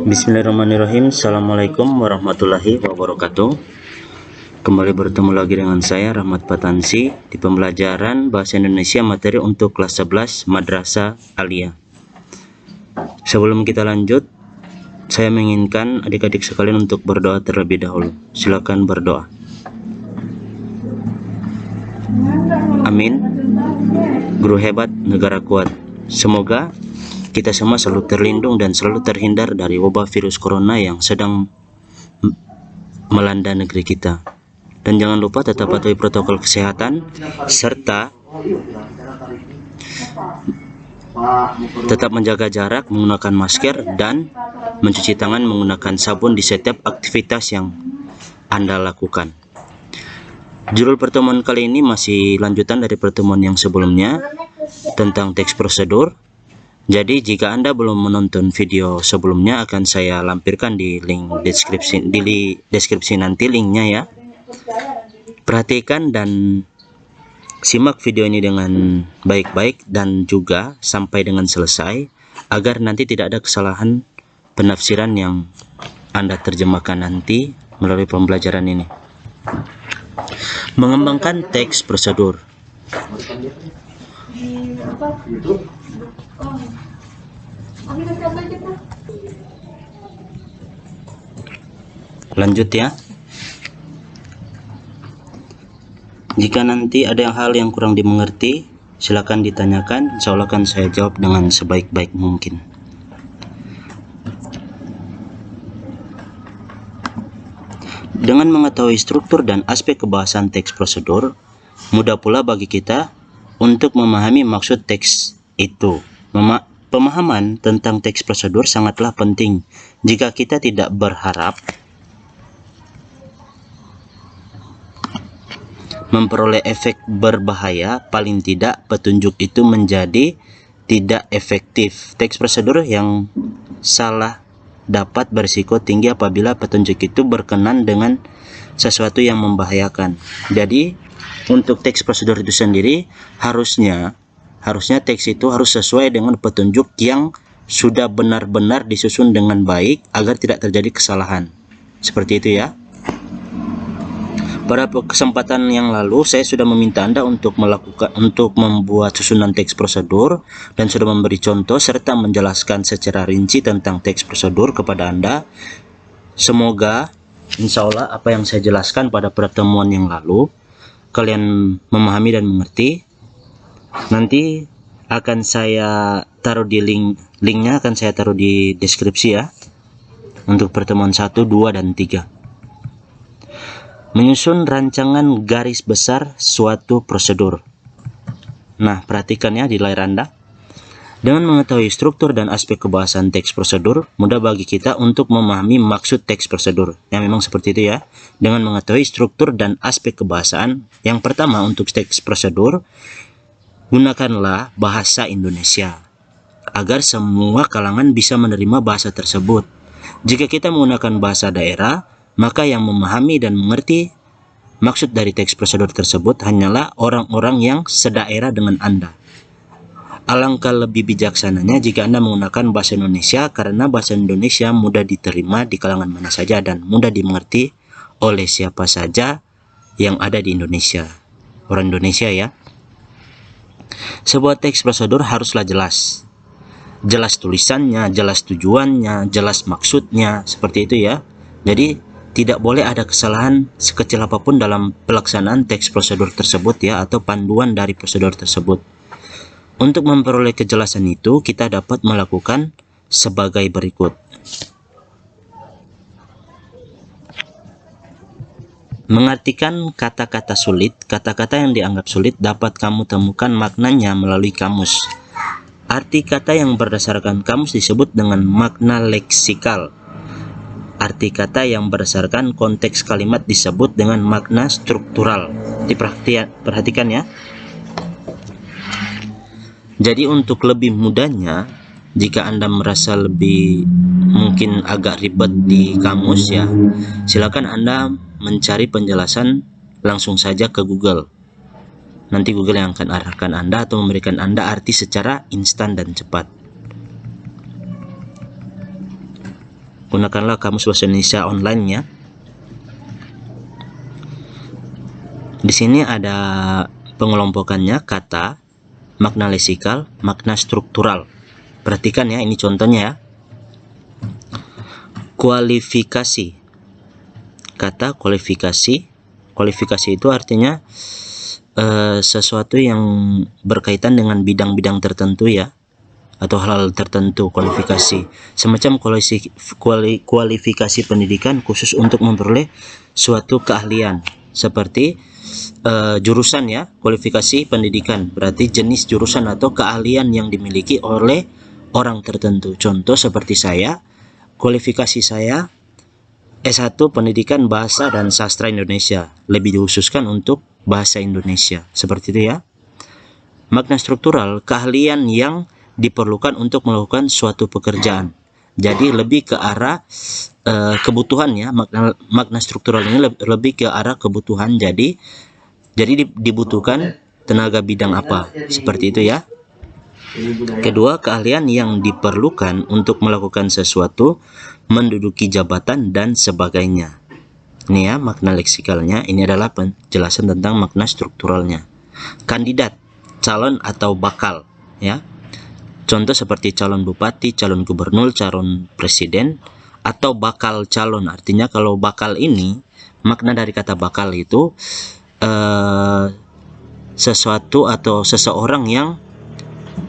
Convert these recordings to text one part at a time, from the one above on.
Bismillahirrahmanirrahim. Assalamualaikum warahmatullahi wabarakatuh. Kembali bertemu lagi dengan saya Rahmat Patansi di pembelajaran Bahasa Indonesia materi untuk kelas 11 Madrasah Aliyah. Sebelum kita lanjut, saya menginginkan adik-adik sekalian untuk berdoa terlebih dahulu. Silakan berdoa. Amin. Guru hebat, negara kuat. Semoga kita semua selalu terlindung dan selalu terhindar dari wabah virus corona yang sedang melanda negeri kita. Dan jangan lupa tetap patuhi protokol kesehatan serta tetap menjaga jarak, menggunakan masker, dan mencuci tangan menggunakan sabun di setiap aktivitas yang Anda lakukan. Judul pertemuan kali ini masih lanjutan dari pertemuan yang sebelumnya tentang teks prosedur. Jadi jika Anda belum menonton video sebelumnya, akan saya lampirkan di link deskripsi nanti linknya ya. Perhatikan dan simak video ini dengan baik-baik dan juga sampai dengan selesai agar nanti tidak ada kesalahan penafsiran yang Anda terjemahkan nanti melalui pembelajaran ini. Mengembangkan teks prosedur. Lanjut ya. Jika nanti ada hal yang kurang dimengerti, silakan ditanyakan. Insya Allah akan saya jawab dengan sebaik-baik mungkin. Dengan mengetahui struktur dan aspek kebahasan teks prosedur, mudah pula bagi kita untuk memahami maksud teks itu. Pemahaman tentang teks prosedur sangatlah penting jika kita tidak berharap memperoleh efek berbahaya. Paling tidak petunjuk itu menjadi tidak efektif. Teks prosedur yang salah dapat berisiko tinggi apabila petunjuk itu berkenan dengan sesuatu yang membahayakan. Jadi untuk teks prosedur itu sendiri harusnya teks itu harus sesuai dengan petunjuk yang sudah benar-benar disusun dengan baik agar tidak terjadi kesalahan. Seperti itu ya. Pada kesempatan yang lalu saya sudah meminta Anda untuk membuat susunan teks prosedur dan sudah memberi contoh serta menjelaskan secara rinci tentang teks prosedur kepada Anda. Semoga insya Allah apa yang saya jelaskan pada pertemuan yang lalu kalian memahami dan mengerti. Nanti akan saya taruh di linknya akan saya taruh di deskripsi ya, untuk pertemuan 1, 2, dan 3. Menyusun rancangan garis besar suatu prosedur. Nah, perhatikan ya di layar Anda. Dengan mengetahui struktur dan aspek kebahasan teks prosedur, mudah bagi kita untuk memahami maksud teks prosedur. Yang memang seperti itu ya. Dengan mengetahui struktur dan aspek kebahasaan, yang pertama untuk teks prosedur, gunakanlah bahasa Indonesia agar semua kalangan bisa menerima bahasa tersebut. Jika kita menggunakan bahasa daerah, maka yang memahami dan mengerti maksud dari teks prosedur tersebut hanyalah orang-orang yang sedaerah dengan Anda. Alangkah lebih bijaksananya jika Anda menggunakan bahasa Indonesia, karena bahasa Indonesia mudah diterima di kalangan mana saja dan mudah dimengerti oleh siapa saja yang ada di Indonesia. Orang Indonesia ya. Sebuah teks prosedur haruslah jelas. Jelas tulisannya, jelas tujuannya, jelas maksudnya, seperti itu ya. Jadi tidak boleh ada kesalahan sekecil apapun dalam pelaksanaan teks prosedur tersebut ya, atau panduan dari prosedur tersebut. Untuk memperoleh kejelasan itu, kita dapat melakukan sebagai berikut. Mengartikan kata-kata sulit. Kata-kata yang dianggap sulit dapat kamu temukan maknanya melalui kamus. Arti kata yang berdasarkan kamus disebut dengan makna leksikal. Arti kata yang berdasarkan konteks kalimat disebut dengan makna struktural. Perhatikan ya. Jadi untuk lebih mudahnya, jika Anda merasa lebih mungkin agak ribet di kamus ya, silakan Anda mencari penjelasan langsung saja ke Google. Nanti Google yang akan arahkan Anda atau memberikan Anda arti secara instan dan cepat. gunakanlah Kamus Bahasa Indonesia online-nya. Di sini ada pengelompokannya: kata, makna leksikal, makna struktural. Perhatikan ya, ini contohnya ya. Kualifikasi. Kata kualifikasi. Kualifikasi itu artinya sesuatu yang berkaitan dengan bidang-bidang tertentu ya, atau hal tertentu. Kualifikasi semacam kualifikasi pendidikan khusus untuk memperoleh suatu keahlian, seperti jurusan ya. Kualifikasi pendidikan berarti jenis jurusan atau keahlian yang dimiliki oleh orang tertentu. Contoh seperti saya, kualifikasi saya S1 Pendidikan Bahasa dan Sastra Indonesia, lebih dikhususkan untuk bahasa Indonesia. Seperti itu ya. Makna struktural, keahlian yang diperlukan untuk melakukan suatu pekerjaan. Jadi lebih ke arah kebutuhan ya. Makna struktural ini lebih ke arah kebutuhan. Jadi dibutuhkan tenaga bidang apa. Seperti itu ya. Kedua, keahlian yang diperlukan untuk melakukan sesuatu, menduduki jabatan dan sebagainya. Ini ya makna leksikalnya. Ini adalah penjelasan tentang makna strukturalnya. Kandidat, calon atau bakal ya. Contoh seperti calon bupati, calon gubernur, calon presiden, atau bakal calon. Artinya kalau bakal ini, makna dari kata bakal itu sesuatu atau seseorang yang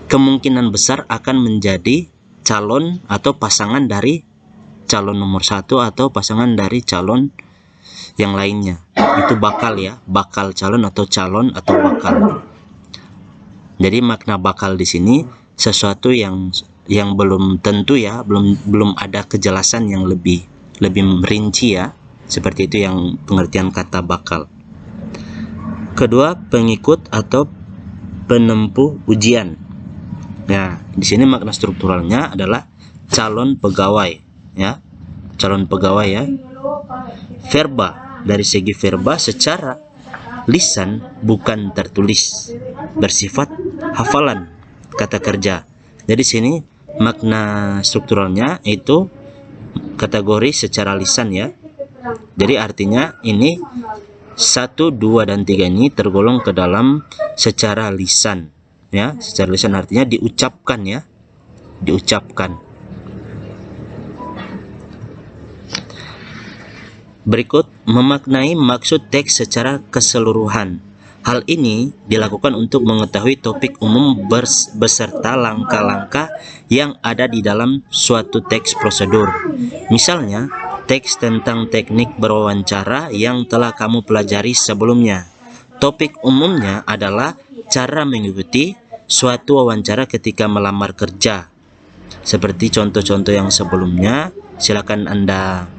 kemungkinan besar akan menjadi calon atau pasangan dari calon nomor 1 atau pasangan dari calon yang lainnya. Itu bakal ya, bakal calon atau bakal. Jadi makna bakal di sini sesuatu yang belum tentu ya, belum ada kejelasan yang lebih merinci ya. Seperti itu yang pengertian kata bakal. Kedua, pengikut atau penempuh ujian. Nah, di sini makna strukturalnya adalah calon pegawai ya. Calon pegawai ya. Verba, dari segi verba secara lisan bukan tertulis, bersifat hafalan kata kerja. Jadi sini makna strukturalnya itu kategori secara lisan ya. Jadi artinya ini 1, 2, dan 3 ini tergolong ke dalam secara lisan ya. Secara lisan artinya diucapkan ya, diucapkan. Berikut, memaknai maksud teks secara keseluruhan. Hal ini dilakukan untuk mengetahui topik umum beserta langkah-langkah yang ada di dalam suatu teks prosedur. Misalnya, teks tentang teknik berwawancara yang telah kamu pelajari sebelumnya. Topik umumnya adalah cara mengikuti suatu wawancara ketika melamar kerja. Seperti contoh-contoh yang sebelumnya, silakan Anda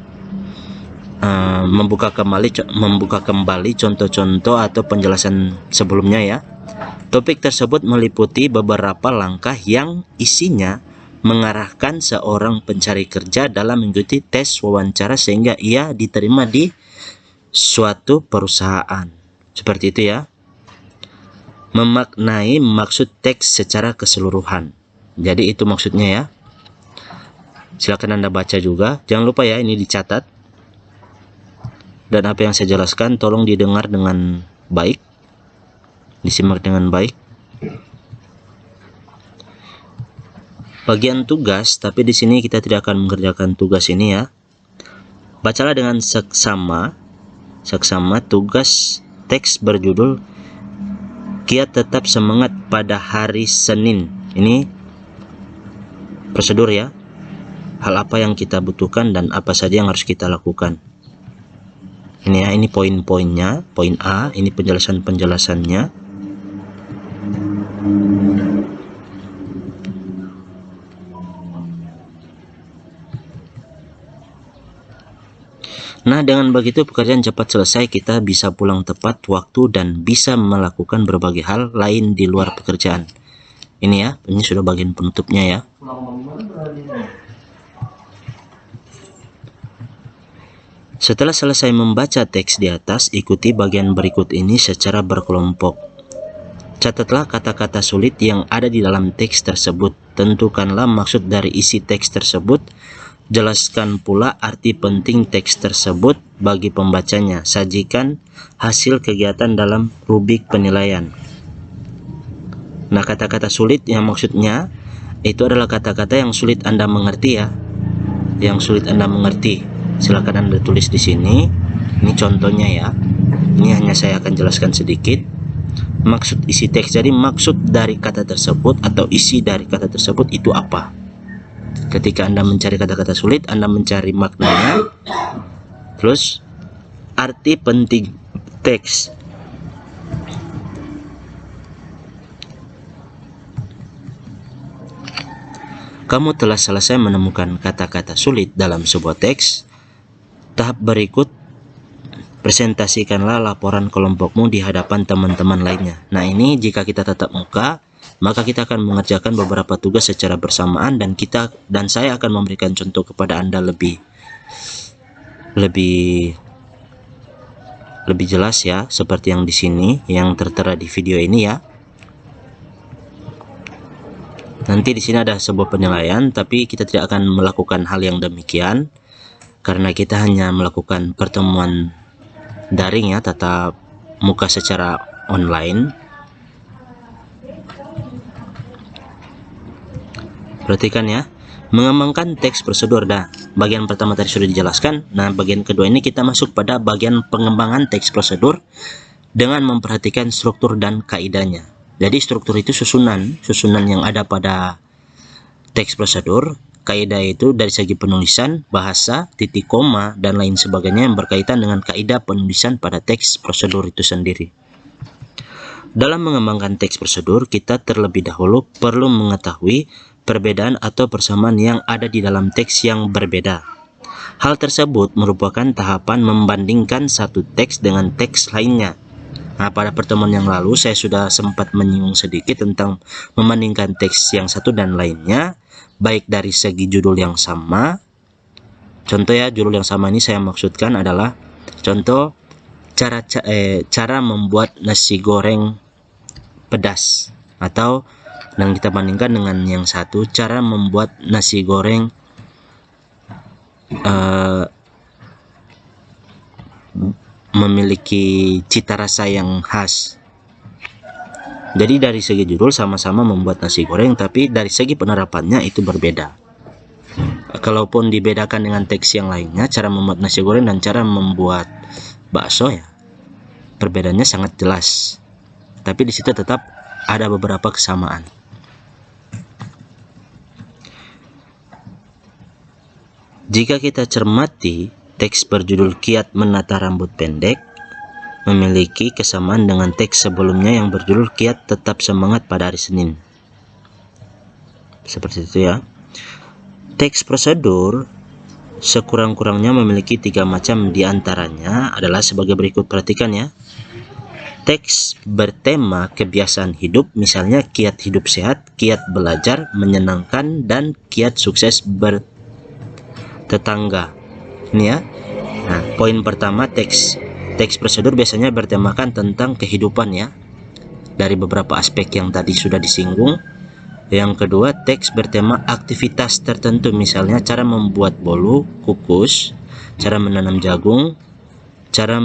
membuka kembali contoh-contoh atau penjelasan sebelumnya ya. Topik tersebut meliputi beberapa langkah yang isinya mengarahkan seorang pencari kerja dalam mengikuti tes wawancara sehingga ia diterima di suatu perusahaan. Seperti itu ya. Memaknai maksud teks secara keseluruhan. Jadi itu maksudnya ya. Silakan Anda baca juga. Jangan lupa ya, ini dicatat. Dan apa yang saya jelaskan tolong didengar dengan baik, disimak dengan baik. Bagian tugas, tapi di sini kita tidak akan mengerjakan tugas ini ya. Bacalah dengan seksama tugas teks berjudul Kiat Tetap Semangat pada Hari Senin. Ini prosedur ya. Hal apa yang kita butuhkan dan apa saja yang harus kita lakukan. Ini ya, ini poin-poinnya. Poin A, ini penjelasan-penjelasannya. Nah, dengan begitu pekerjaan cepat selesai, kita bisa pulang tepat waktu dan bisa melakukan berbagai hal lain di luar pekerjaan. Ini ya, ini sudah bagian penutupnya ya. Setelah selesai membaca teks di atas, ikuti bagian berikut ini secara berkelompok. Catatlah kata-kata sulit yang ada di dalam teks tersebut. Tentukanlah maksud dari isi teks tersebut. Jelaskan pula arti penting teks tersebut bagi pembacanya. Sajikan hasil kegiatan dalam rubrik penilaian. Nah, kata-kata sulit yang maksudnya itu adalah kata-kata yang sulit Anda mengerti ya. Yang sulit Anda mengerti. Silakan Anda tulis di sini. Ini contohnya ya. Ini hanya saya akan jelaskan sedikit. Maksud isi teks. Jadi maksud dari kata tersebut atau isi dari kata tersebut itu apa? Ketika Anda mencari kata-kata sulit, Anda mencari maknanya. Terus arti penting teks. Kamu telah selesai menemukan kata-kata sulit dalam sebuah teks. Tahap berikut, presentasikanlah laporan kelompokmu di hadapan teman-teman lainnya. Nah, ini jika kita tatap muka, maka kita akan mengerjakan beberapa tugas secara bersamaan dan saya akan memberikan contoh kepada Anda lebih jelas ya, seperti yang di sini yang tertera di video ini ya. Nanti di sini ada sebuah penilaian, tapi kita tidak akan melakukan hal yang demikian karena kita hanya melakukan pertemuan daring ya, tatap muka secara online. Perhatikan ya, mengembangkan teks prosedur. Nah, bagian pertama tadi sudah dijelaskan. Nah, bagian kedua ini kita masuk pada bagian pengembangan teks prosedur dengan memperhatikan struktur dan kaidahnya. Jadi struktur itu susunan yang ada pada teks prosedur. Kaidah itu dari segi penulisan, bahasa, titik koma, dan lain sebagainya yang berkaitan dengan kaidah penulisan pada teks prosedur itu sendiri. Dalam mengembangkan teks prosedur, kita terlebih dahulu perlu mengetahui perbedaan atau persamaan yang ada di dalam teks yang berbeda. Hal tersebut merupakan tahapan membandingkan satu teks dengan teks lainnya. Nah, pada pertemuan yang lalu saya sudah sempat menyinggung sedikit tentang membandingkan teks yang satu dan lainnya, baik dari segi judul yang sama. Contoh ya, judul yang sama ini saya maksudkan adalah contoh cara membuat nasi goreng pedas, atau yang kita bandingkan dengan yang satu, cara membuat nasi goreng memiliki cita rasa yang khas. Jadi dari segi judul sama-sama membuat nasi goreng, tapi dari segi penerapannya itu berbeda. Kalaupun dibedakan dengan teks yang lainnya, cara membuat nasi goreng dan cara membuat bakso ya, perbedaannya sangat jelas. Tapi di situ tetap ada beberapa kesamaan. Jika kita cermati, teks berjudul Kiat Menata Rambut Pendek memiliki kesamaan dengan teks sebelumnya yang berjudul Kiat Tetap Semangat pada Hari Senin. Seperti itu ya. Teks prosedur sekurang-kurangnya memiliki 3 macam, diantaranya adalah sebagai berikut. Perhatikan ya. Teks bertema kebiasaan hidup, misalnya kiat hidup sehat, kiat belajar menyenangkan, dan kiat sukses bertetangga. Ini ya. Nah, poin pertama, teks prosedur biasanya bertemakan tentang kehidupan ya, dari beberapa aspek yang tadi sudah disinggung. Yang kedua, teks bertema aktivitas tertentu, misalnya cara membuat bolu, kukus, cara menanam jagung, cara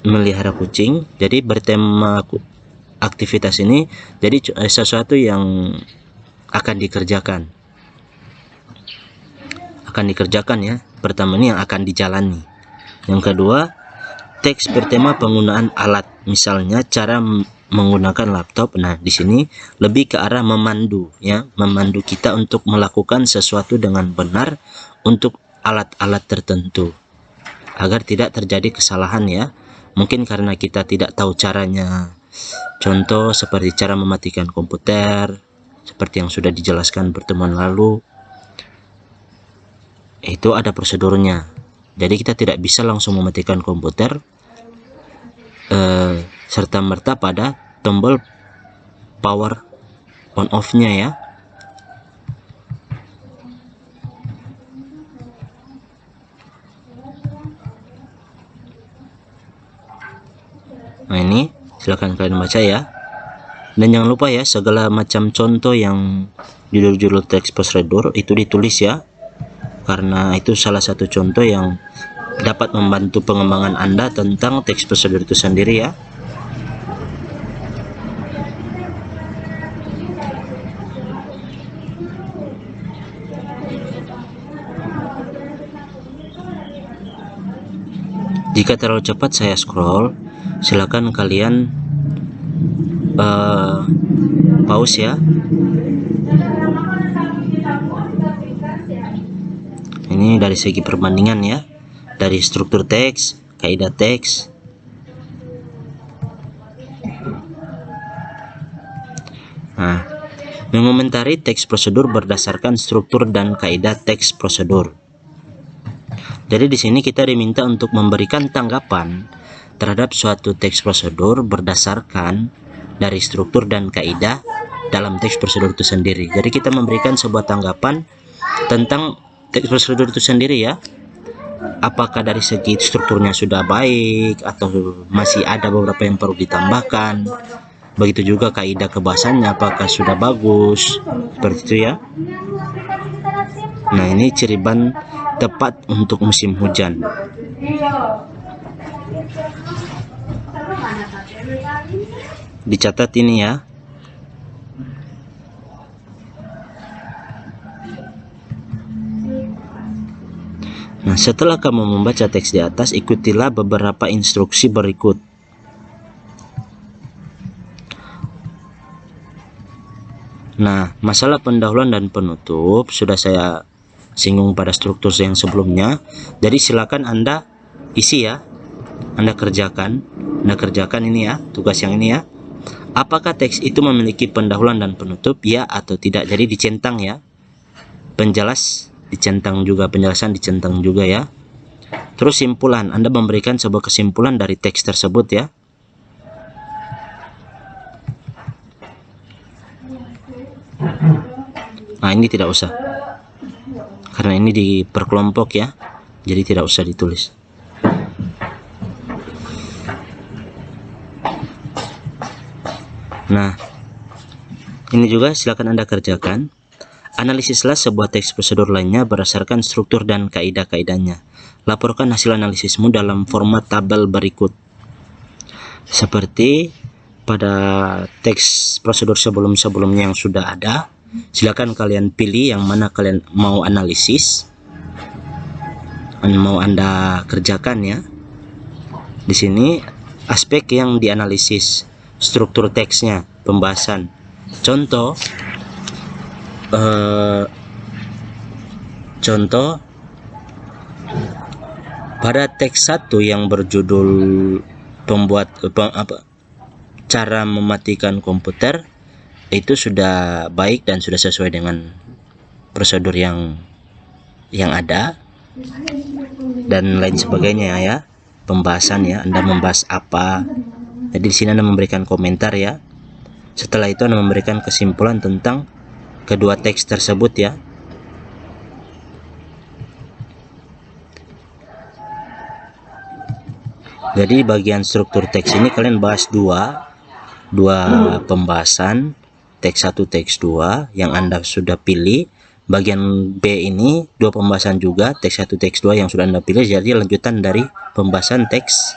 melihara kucing. Jadi bertema aktivitas ini jadi sesuatu yang akan dikerjakan ya. Pertama ini yang akan dijalani. Yang kedua, teks bertema penggunaan alat, misalnya cara menggunakan laptop. Nah, di sini lebih ke arah memandu ya, memandu kita untuk melakukan sesuatu dengan benar untuk alat-alat tertentu agar tidak terjadi kesalahan ya. Mungkin karena kita tidak tahu caranya. Contoh seperti cara mematikan komputer, seperti yang sudah dijelaskan pertemuan lalu. Itu ada prosedurnya. Jadi kita tidak bisa langsung mematikan komputer serta-merta pada tombol power on off-nya ya. Nah, ini silakan kalian baca ya. Dan jangan lupa ya, segala macam contoh yang judul-judul teks prosedur itu ditulis ya. karena itu salah satu contoh yang dapat membantu pengembangan Anda tentang teks prosedur itu sendiri ya. Jika terlalu cepat saya scroll, silakan kalian pause ya. Ini dari segi perbandingan ya, dari struktur teks, kaidah teks. Nah, mengomentari teks prosedur berdasarkan struktur dan kaidah teks prosedur. Jadi di sini kita diminta untuk memberikan tanggapan terhadap suatu teks prosedur berdasarkan dari struktur dan kaidah dalam teks prosedur itu sendiri. Jadi kita memberikan sebuah tanggapan tentang teks prosedur itu sendiri ya. Apakah dari segi strukturnya sudah baik atau masih ada beberapa yang perlu ditambahkan. Begitu juga kaidah kebahasannya apakah sudah bagus. Seperti itu ya. Nah, ini ciri ban tepat untuk musim hujan. Dicatat ini ya. Nah, setelah kamu membaca teks di atas, ikutilah beberapa instruksi berikut. Nah, masalah pendahuluan dan penutup sudah saya singgung pada struktur yang sebelumnya. Jadi silakan Anda isi ya. Anda kerjakan ini ya, tugas yang ini ya. Apakah teks itu memiliki pendahuluan dan penutup? Ya atau tidak. Jadi dicentang ya. Penjelas dicentang juga, penjelasan dicentang juga ya. Terus simpulan, Anda memberikan sebuah kesimpulan dari teks tersebut ya. Nah, ini tidak usah, karena ini diperkelompok ya, jadi tidak usah ditulis. Nah, ini juga silakan Anda kerjakan. Analisislah sebuah teks prosedur lainnya berdasarkan struktur dan kaidah-kaidahnya. Laporkan hasil analisismu dalam format tabel berikut. Seperti pada teks prosedur sebelum-sebelumnya yang sudah ada, silakan kalian pilih yang mana kalian mau analisis, mau Anda kerjakan ya. Di sini aspek yang dianalisis, struktur teksnya, pembahasan. Contoh pada teks 1 yang berjudul cara mematikan komputer, itu sudah baik dan sudah sesuai dengan prosedur yang ada dan lain sebagainya ya. Pembahasan ya, Anda membahas apa. Jadi di sini Anda memberikan komentar ya. Setelah itu Anda memberikan kesimpulan tentang kedua teks tersebut ya. Jadi bagian struktur teks ini kalian bahas dua pembahasan, teks 1, teks 2 yang Anda sudah pilih. Bagian B ini 2 pembahasan juga, teks 1, teks 2 yang sudah Anda pilih. Jadi lanjutan dari pembahasan teks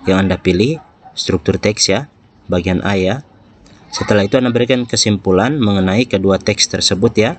yang Anda pilih, struktur teks ya, bagian A ya. Setelah itu Anda berikan kesimpulan mengenai kedua teks tersebut ya.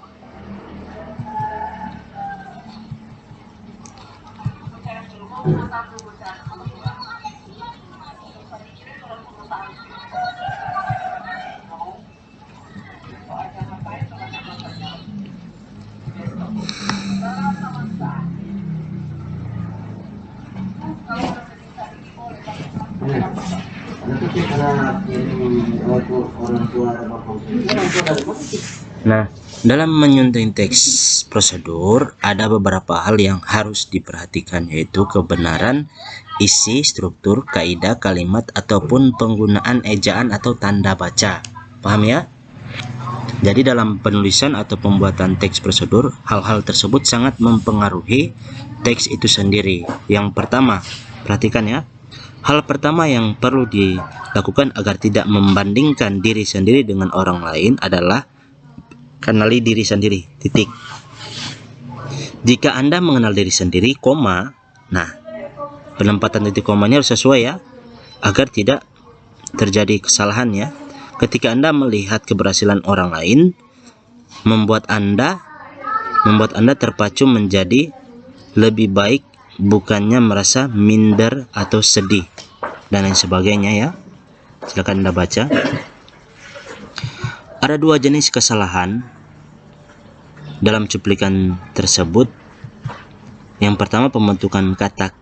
Nah, dalam menyunting teks prosedur ada beberapa hal yang harus diperhatikan, yaitu kebenaran isi, struktur, kaidah, kalimat, ataupun penggunaan ejaan atau tanda baca. Paham ya? Jadi dalam penulisan atau pembuatan teks prosedur, hal-hal tersebut sangat mempengaruhi teks itu sendiri. Yang pertama, perhatikan ya. Hal pertama yang perlu dilakukan agar tidak membandingkan diri sendiri dengan orang lain adalah kenali diri sendiri. Titik. Jika Anda mengenal diri sendiri, koma, nah penempatan titik komanya harus sesuai ya, agar tidak terjadi kesalahan ya. Ketika Anda melihat keberhasilan orang lain, membuat Anda terpacu menjadi lebih baik, bukannya merasa minder atau sedih dan lain sebagainya ya. Silakan Anda baca. Ada dua jenis kesalahan dalam cuplikan tersebut. Yang pertama, pembentukan kata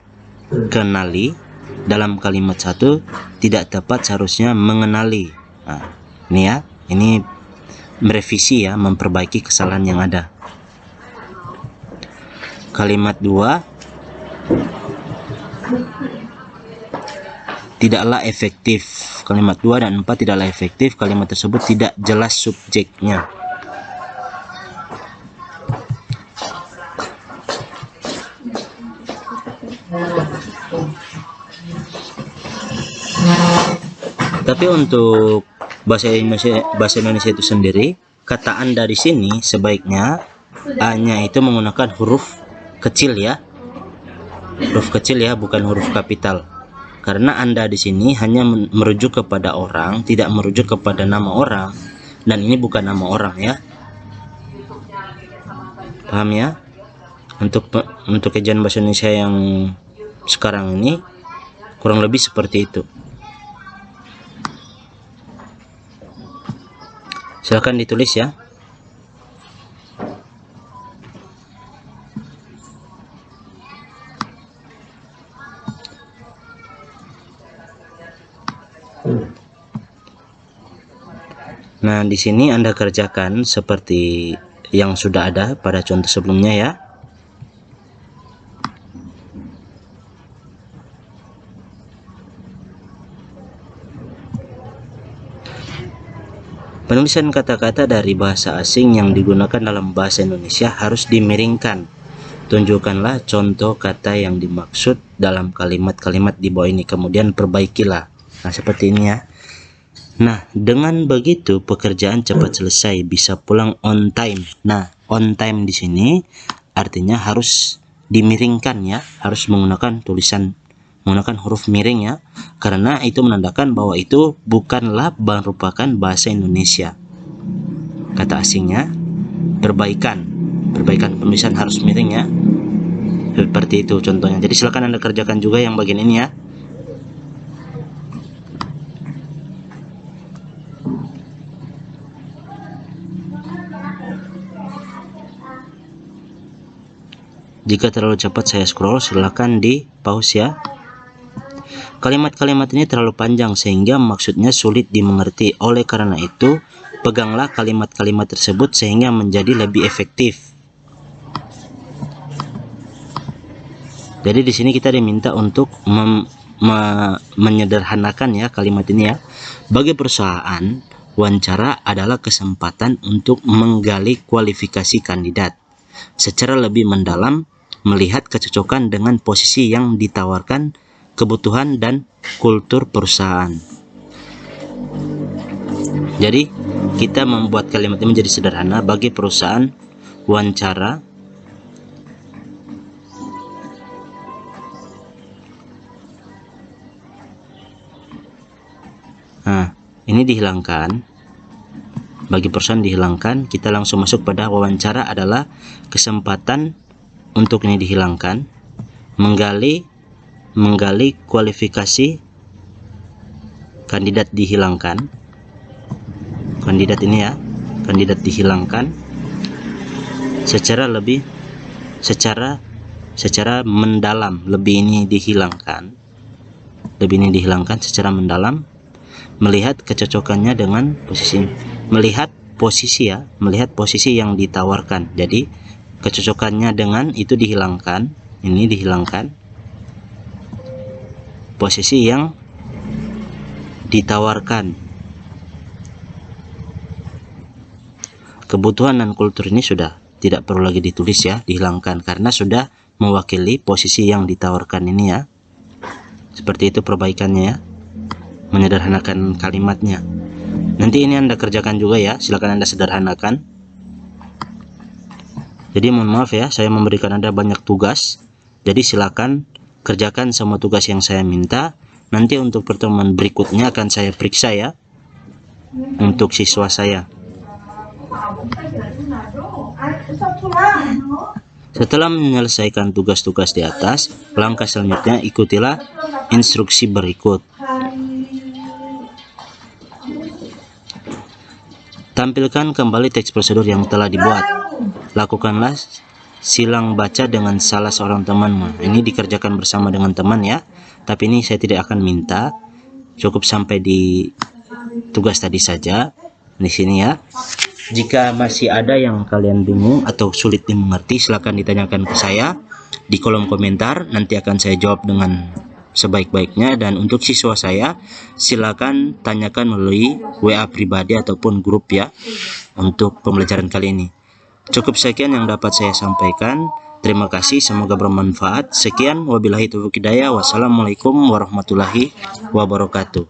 kenali dalam kalimat satu tidak tepat, seharusnya mengenali. Nah, ini ya, ini merevisi ya, memperbaiki kesalahan yang ada. Kalimat 2, tidaklah efektif. Kalimat 2 dan 4 tidaklah efektif. Kalimat tersebut tidak jelas subjeknya. Tapi untuk bahasa Indonesia itu sendiri, kata Anda di sini sebaiknya A-nya itu menggunakan huruf kecil ya. Huruf kecil ya, bukan huruf kapital. Karena Anda di sini hanya merujuk kepada orang, tidak merujuk kepada nama orang, dan ini bukan nama orang ya. Paham ya? Untuk kajian bahasa Indonesia yang sekarang ini kurang lebih seperti itu. Silakan ditulis ya. Nah, di sini Anda kerjakan seperti yang sudah ada pada contoh sebelumnya ya. Penulisan kata-kata dari bahasa asing yang digunakan dalam bahasa Indonesia harus dimiringkan. Tunjukkanlah contoh kata yang dimaksud dalam kalimat-kalimat di bawah ini, kemudian perbaikilah. Nah, seperti ini ya. Nah, dengan begitu pekerjaan cepat selesai, bisa pulang on time. Nah, on time di sini artinya harus dimiringkan ya, harus menggunakan huruf miring ya, karena itu menandakan bahwa itu bukanlah merupakan bahasa Indonesia. Kata asingnya. Perbaikan penulisan harus miring ya, seperti itu contohnya. Jadi silakan Anda kerjakan juga yang bagian ini ya. Jika terlalu cepat saya scroll, silakan di pause ya. Kalimat-kalimat ini terlalu panjang sehingga maksudnya sulit dimengerti. Oleh karena itu, peganglah kalimat-kalimat tersebut sehingga menjadi lebih efektif. Jadi di sini kita diminta untuk menyederhanakan ya kalimat ini ya. Bagi perusahaan, wawancara adalah kesempatan untuk menggali kualifikasi kandidat secara lebih mendalam, melihat kecocokan dengan posisi yang ditawarkan, kebutuhan dan kultur perusahaan. Jadi kita membuat kalimat ini menjadi sederhana. Bagi perusahaan, wawancara ini dihilangkan. Bagi perusahaan dihilangkan, kita langsung masuk pada wawancara adalah kesempatan, untuk ini dihilangkan. Menggali kualifikasi kandidat dihilangkan. Kandidat ini ya, kandidat dihilangkan. Secara mendalam, lebih ini dihilangkan. Secara mendalam, melihat kecocokannya dengan posisi, melihat posisi yang ditawarkan. Jadi kecocokannya dengan itu dihilangkan, ini dihilangkan. Posisi yang ditawarkan, kebutuhan dan kultur ini sudah tidak perlu lagi ditulis ya, dihilangkan karena sudah mewakili posisi yang ditawarkan ini ya. Seperti itu perbaikannya ya, menyederhanakan kalimatnya. Nanti ini Anda kerjakan juga ya, silakan Anda sederhanakan. Jadi mohon maaf ya, saya memberikan Anda banyak tugas. Jadi silakan kerjakan semua tugas yang saya minta. Nanti untuk pertemuan berikutnya akan saya periksa ya untuk siswa saya. Setelah menyelesaikan tugas-tugas di atas, langkah selanjutnya ikutilah instruksi berikut. Tampilkan kembali teks prosedur yang telah dibuat. Lakukanlah silang baca dengan salah seorang temanmu. Ini dikerjakan bersama dengan teman ya. Tapi ini saya tidak akan minta. Cukup sampai di tugas tadi saja. Di sini ya. Jika masih ada yang kalian bingung atau sulit dimengerti, silakan ditanyakan ke saya di kolom komentar. Nanti akan saya jawab dengan sebaik-baiknya. Dan untuk siswa saya, silakan tanyakan melalui WA pribadi ataupun grup ya untuk pembelajaran kali ini. Cukup sekian yang dapat saya sampaikan. Terima kasih, semoga bermanfaat. Sekian, wabillahi taufiq hidayah. Wassalamualaikum warahmatullahi wabarakatuh.